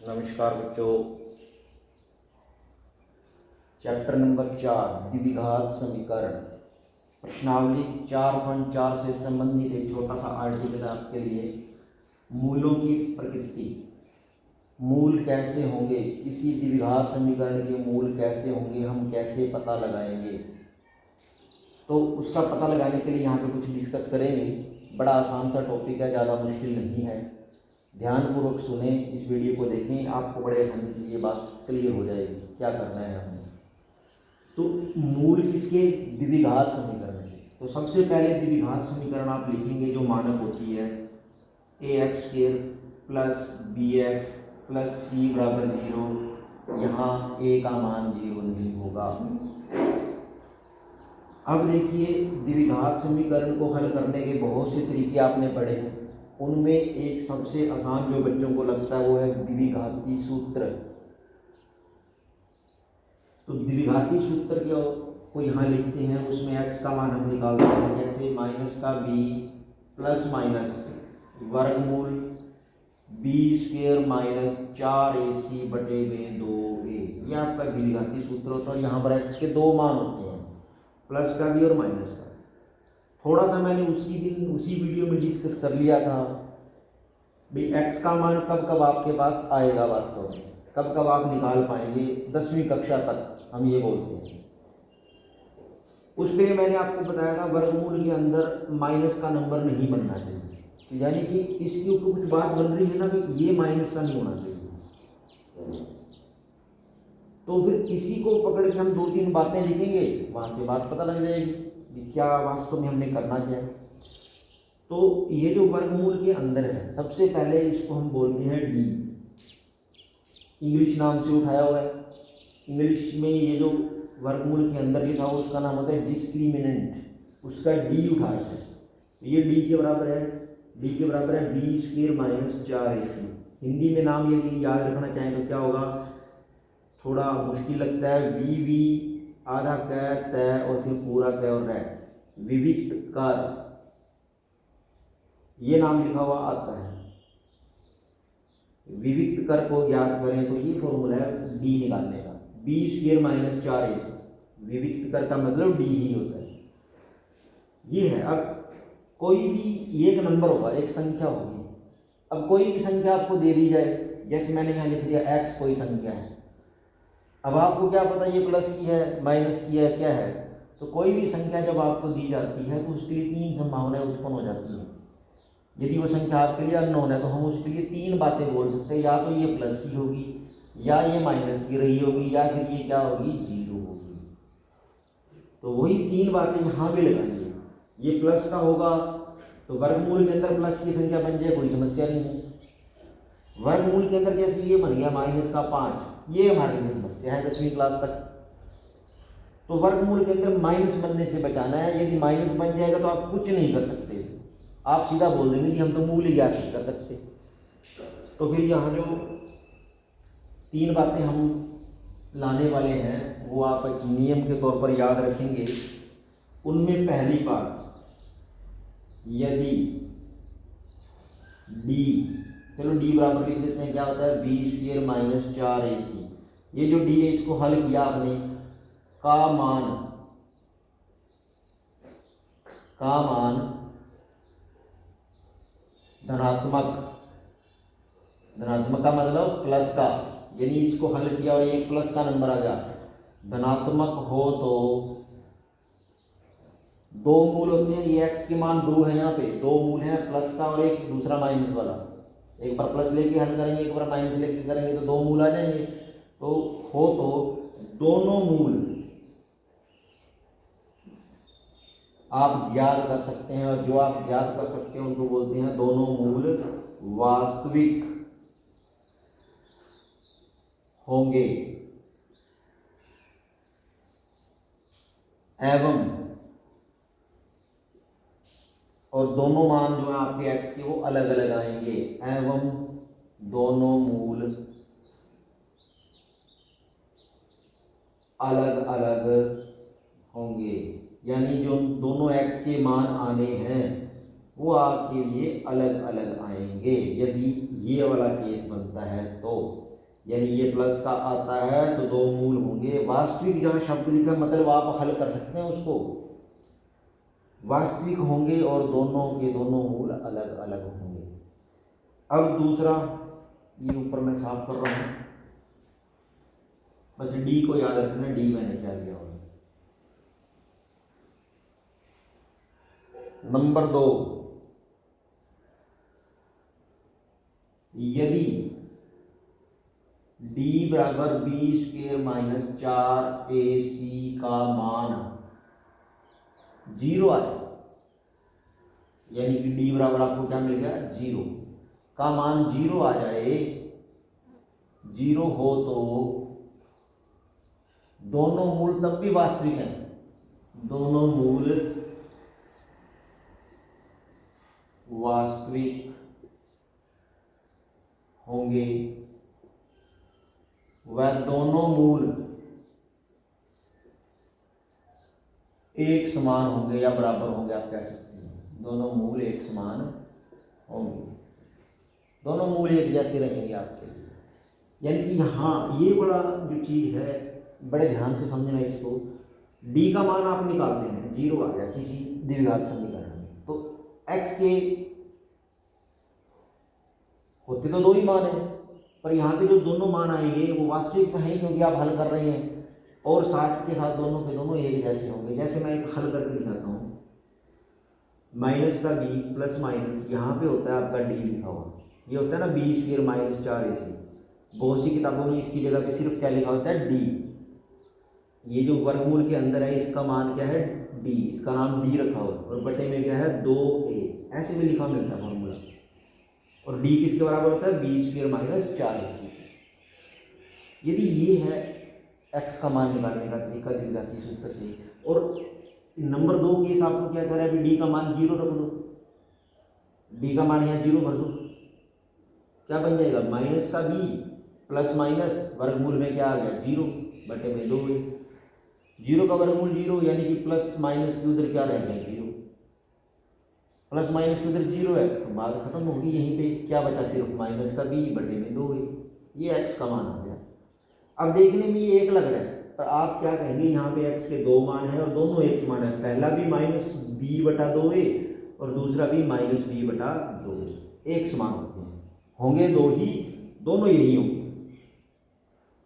नमस्कार बच्चों। Chapter number 4 द्विघात समीकरण प्रश्नावली 4.4 से संबंधित एक छोटा सा आर्टिकल आपके लिए। मूलों की प्रकृति, मूल कैसे होंगे, किसी द्विघात समीकरण के मूल कैसे होंगे, हम कैसे पता लगाएंगे, तो उसका पता लगाने के लिए यहाँ पे कुछ डिस्कस करेंगे। बड़ा आसान सा टॉपिक है, ज़्यादा मुश्किल नहीं है। ध्यानपूर्वक सुने, इस वीडियो को देखें, आपको बड़े आसानी से ये बात क्लियर हो जाएगी क्या करना है हमें। तो मूल किसके? द्विघात समीकरण के। तो सबसे पहले द्विघात समीकरण आप लिखेंगे जो मानक होती है ax² plus bx plus c बराबर 0। यहाँ a का मान 0 नहीं होगा। अब देखिए, द्विघात समीकरण को हल करने के बहुत से तरीके आपने पढ़े हैं। उनमें एक सबसे आसान जो बच्चों को लगता है वो है द्विघाती सूत्र। तो द्विघाती सूत्र को यहाँ लिखते हैं, उसमें x का मान हम निकालते हैं कैसे? माइनस का b प्लस माइनस वर्गमूल b² माइनस 4ac बटे में 2a। यह आपका द्विघाती सूत्र होता है। यहाँ पर x के दो मान होते हैं, प्लस का भी और माइनस का। थोड़ा सा मैंने उसी वीडियो में डिस्कस कर लिया था भाई x का मान कब कब आपके पास आएगा, वास्तव में कब कब आप निकाल पाएंगे 10वीं कक्षा तक, हम ये बोलते हैं। उसके लिए मैंने आपको बताया था वर्गमूल के अंदर माइनस का नंबर नहीं बनना चाहिए। तो यानी कि इसके ऊपर कुछ बात बन रही है ना कि ये माइनस का नहीं होना चाहिए। तो फिर इसी को पकड़ के हम 2-3 बातें लिखेंगे, वहाँ से बात पता लग जाएगी कि क्या वास्तव में हमने करना क्या है। तो ये जो वर्गमूल के अंदर है, सबसे पहले इसको हम बोलते हैं डी। इंग्लिश नाम से उठाया हुआ है। इंग्लिश में ये जो वर्गमूल के अंदर लिखा हुआ उसका नाम होता है डिस्क्रिमिनेंट, उसका डी उठा रखा है। ये डी के बराबर है, डी के बराबर है b² माइनस 4ac। हिंदी में नाम यदि याद रखना चाहें तो क्या होगा, थोड़ा मुश्किल लगता है। v आधा क तय और फिर पूरा क और रह, विविक्त कर, ये नाम लिखा हुआ आता है। विविक्त कर को ज्ञात करें तो ये फॉर्मूला है डी निकालने का, b² माइनस 4ac। विविक्त कर का मतलब डी ही होता है। ये है। अब कोई भी एक नंबर होगा, एक संख्या होगी। अब कोई भी संख्या आपको दे दी जाए, जैसे मैंने यहाँ लिख दिया x कोई संख्या है। अब आपको क्या पता ये प्लस की है, माइनस की है, क्या है। तो कोई भी संख्या जब आपको दी जाती है तो उसके लिए 3 संभावनाएं उत्पन्न हो जाती हैं। यदि वो संख्या आपके लिए अननोन है तो हम उसके लिए 3 बातें बोल सकते हैं, या तो ये प्लस की होगी, या ये माइनस की रही होगी, या फिर ये क्या होगी, 0 होगी। तो वही 3 बातें यहाँ भी लगाएंगे। ये प्लस का होगा तो वर्गमूल के अंदर प्लस की संख्या बन जाए, कोई समस्या नहीं है। वर्गमूल के अंदर जैसे ये बन गया माइनस का 5, ये हमारे लिए समस्या है 10वीं क्लास तक। तो वर्गमूल के अंदर माइनस बनने से बचाना है। यदि माइनस बन जाएगा तो आप कुछ नहीं कर सकते, आप सीधा बोल देंगे कि हम तो मूल ही ज्ञात नहीं कर सकते। तो फिर यहाँ जो 3 बातें हम लाने वाले हैं वो आप एक नियम के तौर पर याद रखेंगे। उनमें पहली बात, यदि डी, चलो डी बराबर लिख देते हैं, क्या होता है b² माइनस 4ac। ये जो डी है इसको हल किया आपने, का मान धनात्मक का मतलब प्लस का, यानी इसको हल किया और एक प्लस का नंबर आ गया। धनात्मक हो तो 2 मूल होते हैं। ये x के मान 2 है, यहाँ पे 2 मूल हैं, प्लस का और एक दूसरा माइनस वाला। एक बार प्लस लेके हल करेंगे, एक बार माइनस लेके करेंगे तो 2 मूल आ जाएंगे। तो हो तो दोनों मूल आप ज्ञात कर सकते हैं, और जो आप ज्ञात कर सकते हैं उनको बोलते हैं दोनों मूल वास्तविक होंगे एवं, और दोनों मान जो है आपके x के वो अलग अलग आएंगे, एवं दोनों मूल अलग अलग होंगे। यानी जो दोनों x के मान आने हैं वो आपके लिए अलग अलग आएंगे, यदि ये वाला केस बनता है तो। यानी ये प्लस का आता है तो दो मूल होंगे। वास्तविक जहाँ शब्द लिखा है मतलब आप हल कर सकते हैं उसको, वास्तविक होंगे और दोनों के दोनों मूल अलग अलग होंगे। अब दूसरा, ये ऊपर मैं साफ कर रहा हूँ, बस डी को याद रखना, डी मैंने क्या लिया होगा। नंबर 2, यदि d बराबर b² माइनस 4ac का मान 0 आए, यानी कि d बराबर आपको क्या मिल गया 0 का मान 0 आ जाए, 0 हो तो दोनों मूल तब भी वास्तविक हैं, दोनों मूल वास्तविक होंगे, वह दोनों मूल एक समान होंगे या बराबर होंगे, आप कह सकते हैं दोनों मूल एक समान होंगे, दोनों मूल एक जैसे रहेंगे आपके लिए। यानी कि यहाँ ये बड़ा जो चीज़ है, बड़े ध्यान से समझना इसको। d का मान आप निकालते हैं, 0 आ गया किसी द्विघात समीकरण में, तो x के होते तो दो ही मान है, पर यहाँ पे जो दोनों मान आएंगे वो वास्तविक तो है क्योंकि आप हल कर रहे हैं, और साथ के साथ दोनों के दोनों एक जैसे होंगे। जैसे मैं एक हल करके दिखाता हूँ, माइनस का b प्लस माइनस, यहाँ पे होता है आपका d लिखा हुआ, ये होता है ना b² माइनस 4ac। बहुत सी किताबों में इसकी जगह पे सिर्फ क्या लिखा होता है d, ये जो वर्गमूल के अंदर है इसका मान क्या है d, इसका नाम d रखा हुआ, और बटे में क्या है 2a, ऐसे भी लिखा मिलता है फॉर्मूला। और d किसके बराबर होता है b² माइनस 4ac। यदि ये है x का मान निकालने का तरीका द्विघाती सूत्र से, और नंबर 2 केस आपको क्या कह रहा है, अभी d का मान 0 रख दो, d का मान यहाँ 0 भर दो, क्या बन जाएगा माइनस का b प्लस माइनस वर्गमूल में क्या आ गया 0 बटे में 2 है, 0 का वर्गमूल 0, यानी कि प्लस माइनस के उधर क्या रह गया 0, प्लस माइनस के उधर 0 है तो बात खत्म होगी, यहीं पे क्या बचा सिर्फ माइनस का b बटे में 2 है, ये x का मान आ गया। अब देखने में ये एक लग रहा है, पर आप क्या कहेंगे, यहाँ पे x के दो मान है और दोनों एक समान है, पहला भी माइनस b बटा 2 है और दूसरा भी माइनस b बटा 2 है, एक समान होते हैं, होंगे दो ही, दोनों यही होंगे।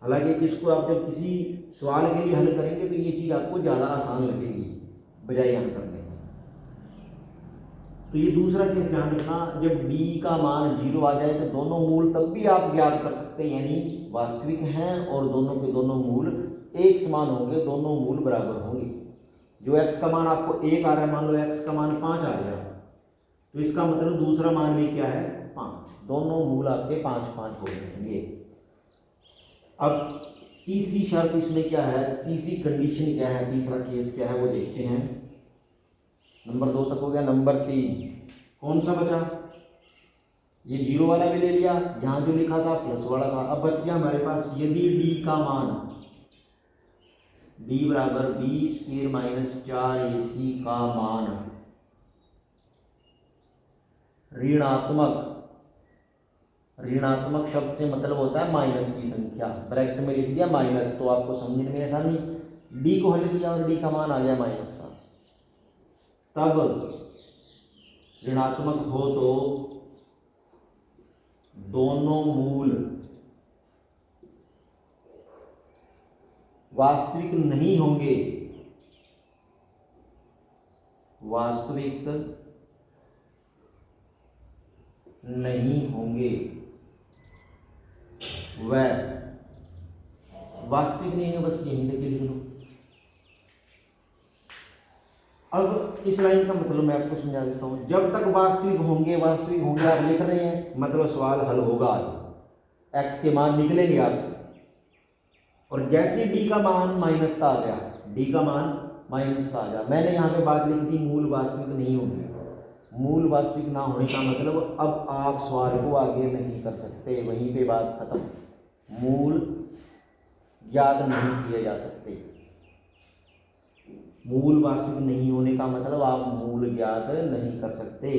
हालांकि इसको आप जब किसी सवाल के लिए हल करेंगे तो ये चीज़ आपको ज़्यादा आसान लगेगी बजाय यहाँ करने में। तो ये दूसरा केस ध्यान रखना, जब d का मान 0 आ जाए तो दोनों मूल तब भी आप ज्ञात कर सकते हैं, यानी वास्तविक हैं और दोनों के दोनों मूल एक समान होंगे, दोनों मूल बराबर होंगे। जो x का मान आपको 1 आ रहा है, मान लो x का मान 5 आ गया, तो इसका मतलब दूसरा मान भी क्या है 5, दोनों मूल आपके 5 5 हो जाएंगे। अब तीसरी शर्त इसमें क्या है, तीसरी कंडीशन क्या है, तीसरा केस क्या है वो देखते हैं। नंबर 2 तक हो गया। नंबर 3 कौन सा बचा, ये 0 वाला भी ले लिया, यहाँ जो लिखा था प्लस वाला था। अब बच गया हमारे पास, यदि d का मान d बराबर b² माइनस 4ac का मान ऋणात्मक शब्द से मतलब होता है माइनस की संख्या, ब्रैकेट में लिख दिया माइनस, तो आपको समझने में आसानी, d को हल किया और d का मान आ गया माइनस का, तब ऋणात्मक हो तो दोनों मूल वास्तविक नहीं होंगे, वास्तविक नहीं होंगे, वह वास्तविक नहीं है, बस यहीं तक लिख लो। अब इस लाइन का मतलब मैं आपको समझा देता हूँ, जब तक वास्तविक होंगे आप लिख रहे हैं, मतलब सवाल हल होगा आगे, x के मान निकलेंगे आपसे, और जैसे d का मान माइनस का आ गया, d का मान माइनस का आ गया, मैंने यहाँ पे बात लिखी थी मूल वास्तविक नहीं होंगे, मूल वास्तविक ना होने का मतलब अब आप सवाल को आगे नहीं कर सकते, वहीं पे बात खत्म, मूल ज्ञात नहीं किए जा सकते। मूल वास्तविक नहीं होने का मतलब आप मूल ज्ञात नहीं कर सकते।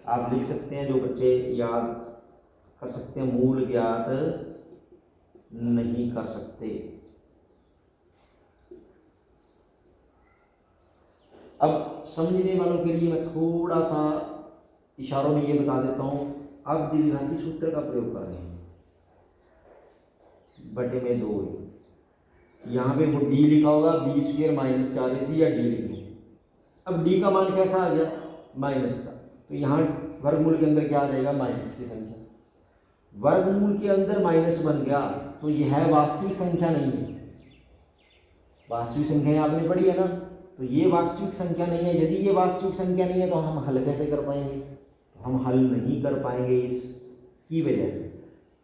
आप लिख सकते हैं, जो बच्चे याद कर सकते हैं, मूल ज्ञात नहीं कर सकते। अब समझने वालों के लिए मैं थोड़ा सा इशारों में ये बता देता हूँ। अब द्विघाती सूत्र का प्रयोग कर रहे हैं, बटे में 2, यहाँ पे वो डी लिखा होगा, बी स्क्वायर माइनस 4ac या डी लिख लो। अब डी का मान कैसा आ गया, माइनस का, तो यहाँ वर्गमूल के अंदर क्या आ जाएगा, माइनस की संख्या। वर्गमूल के अंदर माइनस बन गया तो यह है वास्तविक संख्या नहीं है। वास्तविक संख्या आपने पढ़ी है ना, तो ये वास्तविक संख्या नहीं है। यदि ये वास्तविक संख्या नहीं है तो हम हल कैसे कर पाएंगे, तो हम हल नहीं कर पाएंगे इसकी वजह से।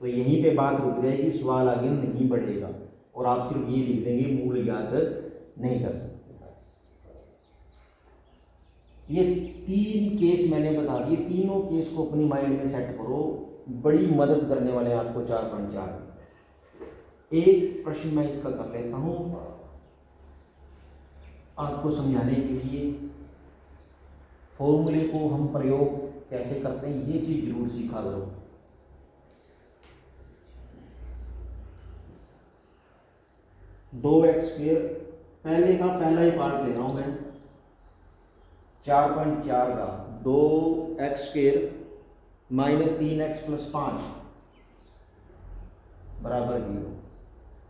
तो यहीं पे बात रुक जाएगी, सवाल आगे नहीं बढ़ेगा और आप सिर्फ ये लिख देंगे मूल ज्ञात नहीं कर सकते। ये 3 केस मैंने बता दिए, तीनों केस को अपनी माइंड में सेट करो, बड़ी मदद करने वाले हैं आपको 4.4। एक प्रश्न मैं इसका कर लेता हूँ आपको समझाने के लिए। फॉर्मूले को हम प्रयोग कैसे करते हैं ये चीज जरूर सीखा करो। दो एक्स स्क्वायर, पहले का पहला ही पार्ट ले रहा हूं मैं, 4.4 का 2x square minus 3x plus 5 बराबर 0।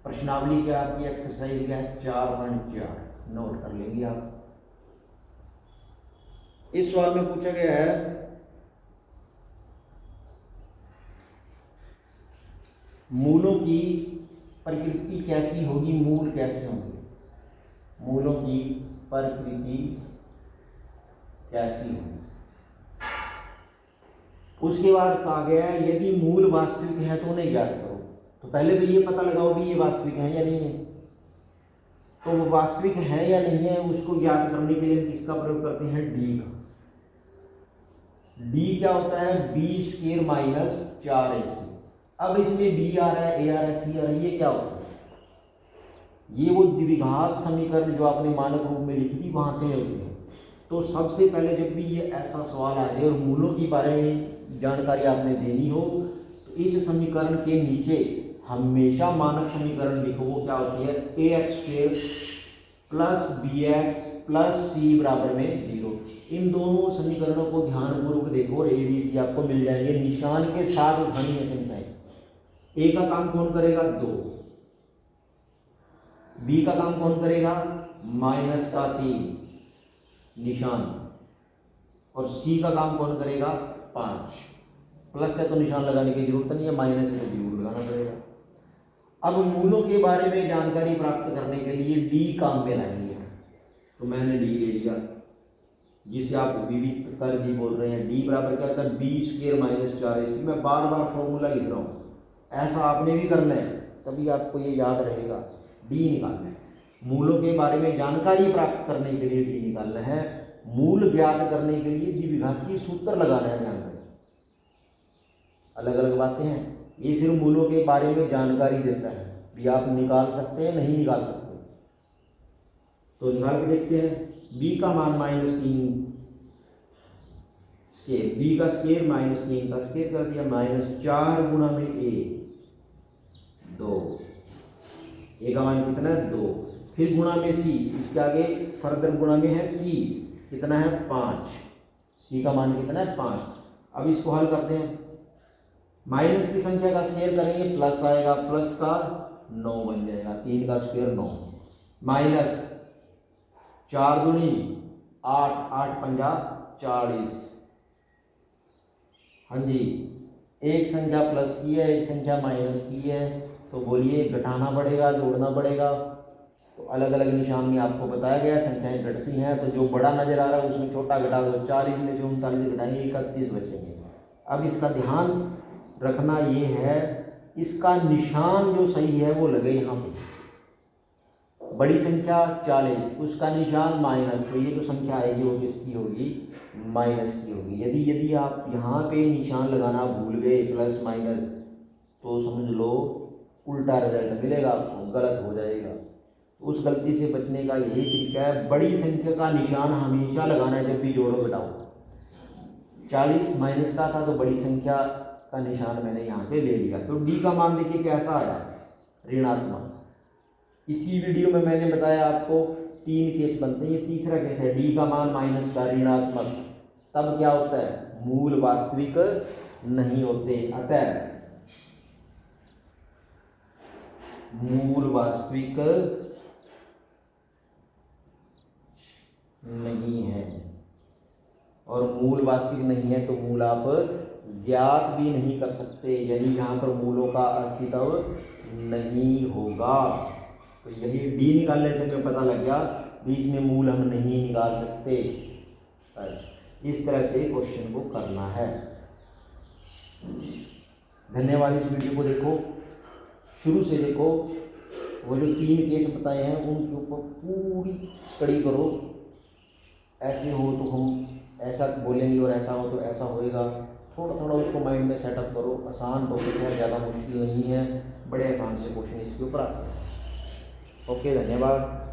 प्रश्नावली क्या आपकी, एक्सरसाइज क्या है, 4.4 नोट कर लेंगे आप। इस सवाल में पूछा गया है मूलों की प्रकृति कैसी होगी, मूल कैसे होंगे, मूलों की प्रकृति कैसी होगी। उसके बाद कहा गया है यदि मूल वास्तविक है तो उन्हें ज्ञात करो। तो पहले तो ये पता लगाओ भी ये वास्तविक है या नहीं है। तो वो वास्तविक है या नहीं है उसको ज्ञात करने के लिए हम किसका प्रयोग करते हैं, डी का। डी क्या होता है, बी स्क्वायर माइनस 4ac। अब इसमें बी आ रहा है, ए आ रहा है, सी आ रहा है, ये क्या होता है, ये वो द्विघात समीकरण जो आपने मानक रूप में लिखी थी वहां से होते हैं। तो सबसे पहले जब भी ये ऐसा सवाल आ जाए और मूलों के बारे में जानकारी आपने देनी हो तो इस समीकरण के नीचे हमेशा मानक समीकरण लिखो। वो क्या होती है, ax² plus bx plus c बराबर में 0। इन दोनों समीकरणों को ध्यानपूर्वक देखो और ABC आपको मिल जाएंगे निशान के साथ उठानी है संख्याएं। ए का काम कौन करेगा, 2। बी का काम कौन करेगा, माइनस का 3 निशान, और सी का काम कौन करेगा, 5। प्लस है तो निशान लगाने की जरूरत नहीं है, माइनस है तो जरूर लगाना पड़ेगा। अब मूलों के बारे में जानकारी प्राप्त करने के लिए डी काम में लाएंगे, तो मैंने डी ले लिया, जिसे आप विविध कर भी बोल रहे हैं। डी बराबर क्या होता है, बी स्क्वायर माइनस 4ac। मैं बार बार फॉर्मूला लिख रहा हूँ, ऐसा आपने भी करना है तभी आपको ये याद रहेगा। डी निकालना है, मूलों के बारे में जानकारी प्राप्त करने के लिए डी निकालना है। मूल ज्ञात करने के लिए द्विघाती सूत्र लगाना है। ध्यान रखें, अलग अलग बातें हैं। ये सिर्फ मूलों के बारे में जानकारी देता है, भी आप निकाल सकते हैं नहीं निकाल सकते। तो निकाल के देखते हैं। बी का मान -3 स्क्वायर, बी का स्क्वायर माइनस 3 का स्क्वायर कर दिया, -4 गुना में ए 2, ए का मान कितना है 2, फिर गुणा में सी, इसके आगे फर्दर गुणा में है सी, कितना है 5, सी का मान कितना है 5। अब इसको हल करते हैं, माइनस की संख्या का स्क्वायर करेंगे प्लस आएगा, प्लस का 9 बन जाएगा, 3 का स्क्वायर 9, माइनस 4 दूनी 8, 8 पंजा 40। हाँ जी, एक संख्या प्लस की है, एक संख्या माइनस की है, तो बोलिए घटाना पड़ेगा जोड़ना पड़ेगा। तो अलग अलग निशान में आपको बताया गया संख्याएं घटती हैं, तो जो बड़ा नजर आ रहा है उसमें छोटा घटा दो। 40 में से 39 घटाएंगे 31 बचेंगे। अब इसका ध्यान रखना ये है, इसका निशान जो सही है वो लगे यहाँ पे। बड़ी संख्या 40, उसका निशान माइनस, तो ये जो संख्या आएगी वो किसकी होगी, माइनस की होगी। यदि आप यहाँ पे निशान लगाना भूल गए प्लस माइनस, तो समझ लो उल्टा रिजल्ट मिलेगा आपको, गलत हो जाएगा। उस गलती से बचने का यही तरीका है, बड़ी संख्या का निशान हमेशा लगाना है जब भी जोड़ो घटाओ। 40 माइनस का था तो बड़ी संख्या का निशान मैंने यहाँ पे ले लिया। तो डी का मान देखिए कैसा आया, ऋणात्मक। इसी वीडियो में मैंने बताया आपको 3 केस बनते हैं, ये तीसरा केस है, डी का मान माइनस का ऋणात्मक, तब क्या होता है, मूल वास्तविक नहीं होते, अतः मूल वास्तविक नहीं है, और मूल वास्तविक नहीं है तो मूल आप ज्ञात भी नहीं कर सकते, यानी यहाँ पर मूलों का अस्तित्व नहीं होगा। तो यही डी निकालने से हमें पता लग गया भी इसमें मूल हम नहीं निकाल सकते। इस तरह से क्वेश्चन को करना है। धन्यवाद। इस वीडियो को देखो, शुरू से देखो, वो जो 3 केस बताए हैं उनके ऊपर पूरी स्टडी करो। ऐसे हो तो हम ऐसा बोलेंगे और ऐसा हो तो ऐसा होएगा, थोड़ा थोड़ा उसको माइंड में सेटअप करो। आसान टॉपिक है, ज़्यादा मुश्किल नहीं है, बड़े आसान से क्वेश्चन इसके ऊपर आते हैं। ओके, धन्यवाद।